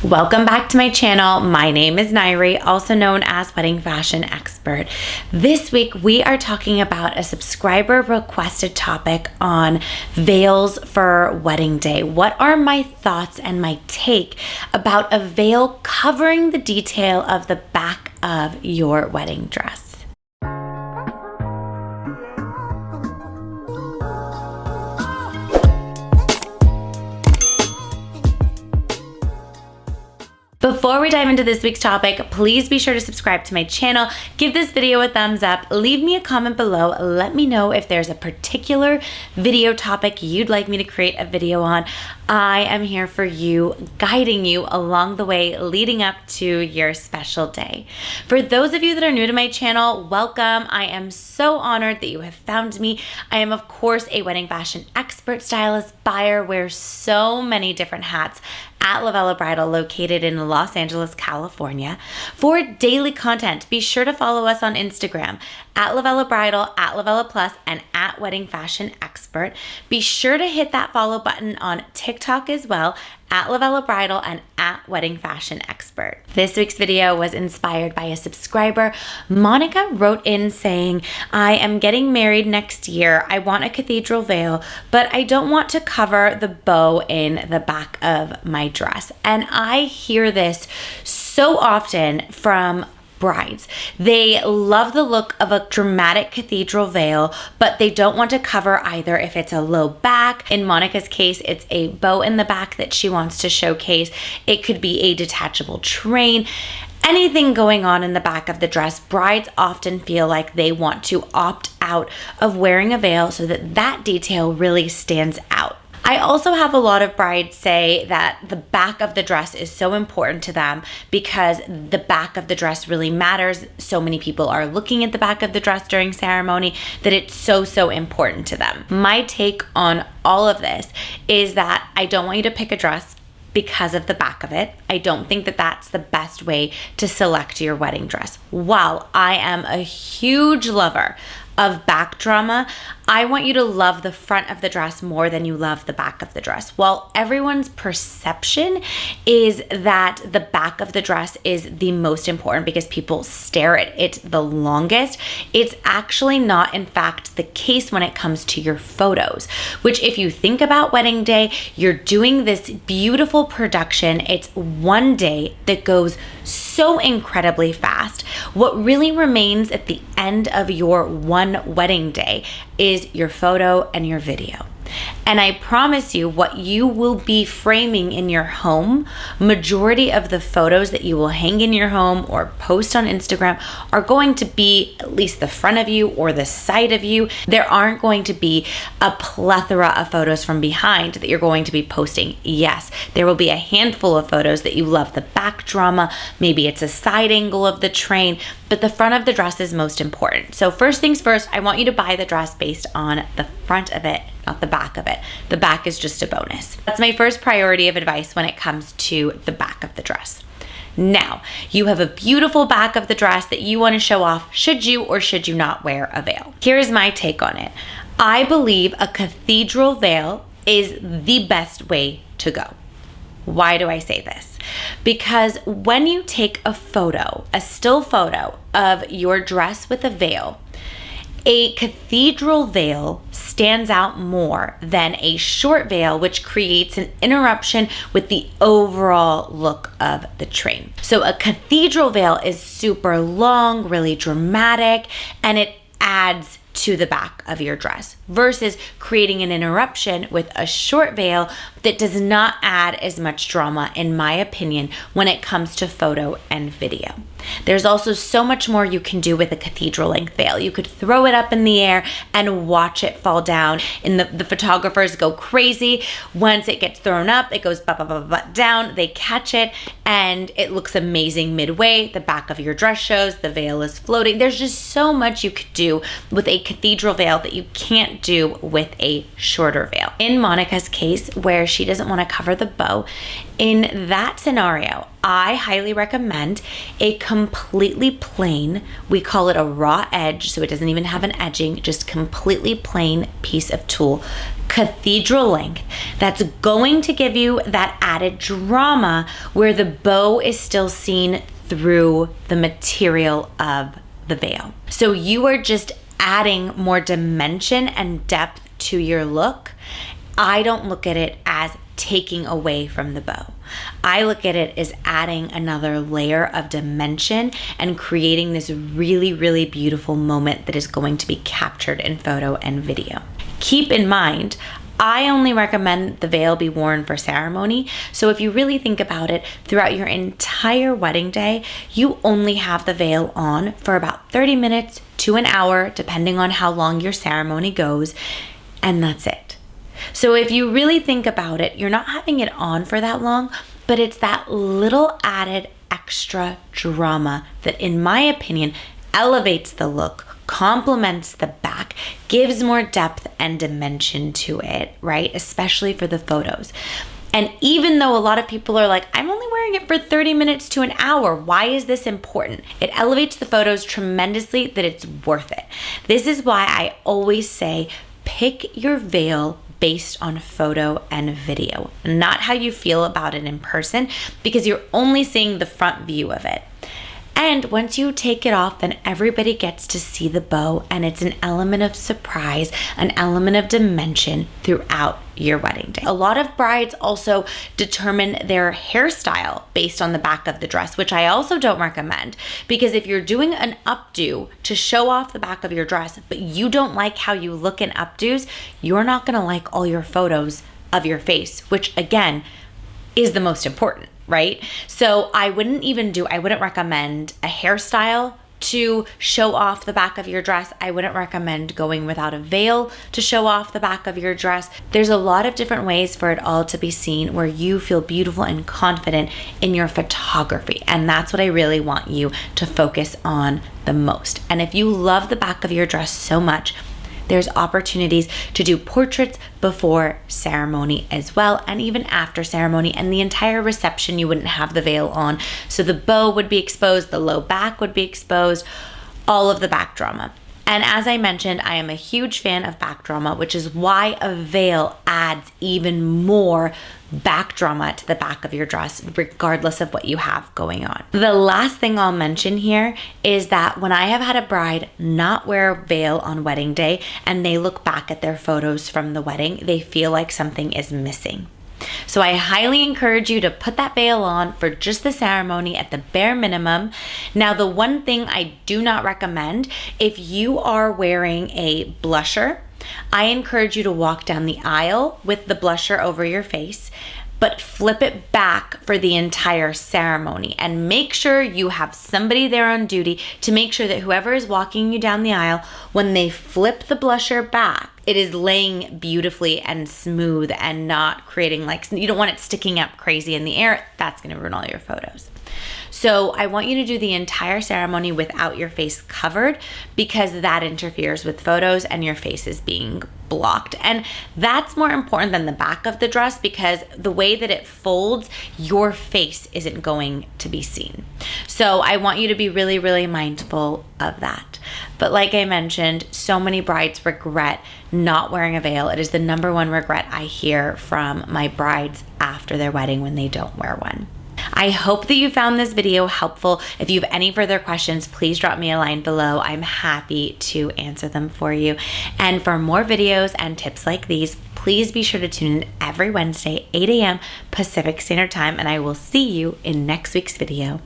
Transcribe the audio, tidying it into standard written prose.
Welcome back to my channel. My name is Nayri, also known as Wedding Fashion Expert. This week we are talking about a subscriber requested topic on veils for wedding day. What are my thoughts and my take about a veil covering the detail of the back of your wedding dress? Before we dive into this week's topic, please be sure to subscribe to my channel, give this video a thumbs up, leave me a comment below, let me know if there's a particular video topic you'd like me to create a video on. I am here for you, guiding you along the way leading up to your special day. For those of you that are new to my channel, welcome. I am so honored that you have found me. I am, of course, a wedding fashion expert, stylist, buyer, wears so many different hats at LOVELLA Bridal, located in Los Angeles, California. For daily content, be sure to follow us on Instagram at LOVELLA Bridal, at LOVELLA Plus, and at Wedding Fashion Expert. Be sure to hit that follow button on TikTok as well, at LOVELLA Bridal and at Wedding Fashion Expert. This week's video was inspired by a subscriber. Monica wrote in saying, I am getting married next year. I want a cathedral veil, but I don't want to cover the bow in the back of my dress. And I hear this so often from brides. They love the look of a dramatic cathedral veil, but they don't want to cover either if it's a low back. In Monica's case, it's a bow in the back that she wants to showcase. It could be a detachable train. Anything going on in the back of the dress, brides often feel like they want to opt out of wearing a veil so that that detail really stands out. I also have a lot of brides say that the back of the dress is so important to them because the back of the dress really matters. So many people are looking at the back of the dress during ceremony that it's so important to them. My take on all of this is that I don't want you to pick a dress because of the back of it. I don't think that that's the best way to select your wedding dress. While I am a huge lover of back drama, I want you to love the front of the dress more than you love the back of the dress. While everyone's perception is that the back of the dress is the most important because people stare at it the longest, it's actually not in fact the case when it comes to your photos, which if you think about wedding day, you're doing this beautiful production. It's one day that goes so incredibly fast. What really remains at the end of your one wedding day is your photo and your video. And I promise you, what you will be framing in your home, majority of the photos that you will hang in your home or post on Instagram are going to be at least the front of you or the side of you. There aren't going to be a plethora of photos from behind that you're going to be posting. Yes, there will be a handful of photos that you love the back drama. Maybe it's a side angle of the train, but the front of the dress is most important. So first things first, I want you to buy the dress based on the front of it, not the back of it. The back is just a bonus. That's my first priority of advice when it comes to the back of the dress. Now, you have a beautiful back of the dress that you want to show off. Should you or should you not wear a veil? Here's my take on it. I believe a cathedral veil is the best way to go. Why do I say this? Because when you take a photo, a still photo of your dress with a veil, a cathedral veil stands out more than a short veil, which creates an interruption with the overall look of the train. So a cathedral veil is super long, really dramatic, and it adds to the back of your dress versus creating an interruption with a short veil that does not add as much drama, in my opinion, when it comes to photo and video. There's also so much more you can do with a cathedral length veil. You could throw it up in the air and watch it fall down, and the photographers go crazy. Once it gets thrown up, it goes down, they catch it, and it looks amazing midway. The back of your dress shows, the veil is floating. There's just so much you could do with a cathedral veil that you can't do with a shorter veil. In Monica's case, where she doesn't want to cover the bow, in that scenario, I highly recommend a completely plain, we call it a raw edge, so it doesn't even have an edging, just completely plain piece of tulle, cathedral length, that's going to give you that added drama where the bow is still seen through the material of the veil. So you are just adding more dimension and depth to your look. I don't look at it as taking away from the bow. I look at it as adding another layer of dimension and creating this really, really beautiful moment that is going to be captured in photo and video. Keep in mind, I only recommend the veil be worn for ceremony. So if you really think about it, throughout your entire wedding day, you only have the veil on for about 30 minutes to an hour, depending on how long your ceremony goes, and that's it. So if you really think about it, you're not having it on for that long, but it's that little added extra drama that, in my opinion, elevates the look, complements the back, gives more depth and dimension to it, right? Especially for the photos. And even though a lot of people are like, I'm only wearing it for 30 minutes to an hour, why is this important? It elevates the photos tremendously that it's worth it. This is why I always say, pick your veil based on photo and video, not how you feel about it in person, because you're only seeing the front view of it. And once you take it off, then everybody gets to see the bow, and it's an element of surprise, an element of dimension throughout your wedding day. A lot of brides also determine their hairstyle based on the back of the dress, which I also don't recommend, because if you're doing an updo to show off the back of your dress, but you don't like how you look in updos, you're not gonna like all your photos of your face, which again is the most important, right? So I wouldn't recommend a hairstyle to show off the back of your dress. I wouldn't recommend going without a veil to show off the back of your dress. There's a lot of different ways for it all to be seen where you feel beautiful and confident in your photography. And that's what I really want you to focus on the most. And if you love the back of your dress so much, there's opportunities to do portraits before ceremony as well, and even after ceremony, and the entire reception you wouldn't have the veil on. So the bow would be exposed, the low back would be exposed, all of the back drama. And as I mentioned, I am a huge fan of back drama, which is why a veil adds even more back drama to the back of your dress, regardless of what you have going on. The last thing I'll mention here is that when I have had a bride not wear a veil on wedding day and they look back at their photos from the wedding, they feel like something is missing. So I highly encourage you to put that veil on for just the ceremony at the bare minimum. Now, the one thing I do not recommend, if you are wearing a blusher, I encourage you to walk down the aisle with the blusher over your face, but flip it back for the entire ceremony, and make sure you have somebody there on duty to make sure that whoever is walking you down the aisle, when they flip the blusher back, it is laying beautifully and smooth and not creating, like, you don't want it sticking up crazy in the air. That's going to ruin all your photos. So I want you to do the entire ceremony without your face covered, because that interferes with photos and your face is being blocked. And that's more important than the back of the dress, because the way that it folds, your face isn't going to be seen. So I want you to be really, really mindful of that. But like I mentioned, so many brides regret not wearing a veil. It is the number one regret I hear from my brides after their wedding when they don't wear one. I hope that you found this video helpful. If you have any further questions, please drop me a line below. I'm happy to answer them for you. And for more videos and tips like these, please be sure to tune in every Wednesday, 8 a.m. Pacific Standard Time, and I will see you in next week's video.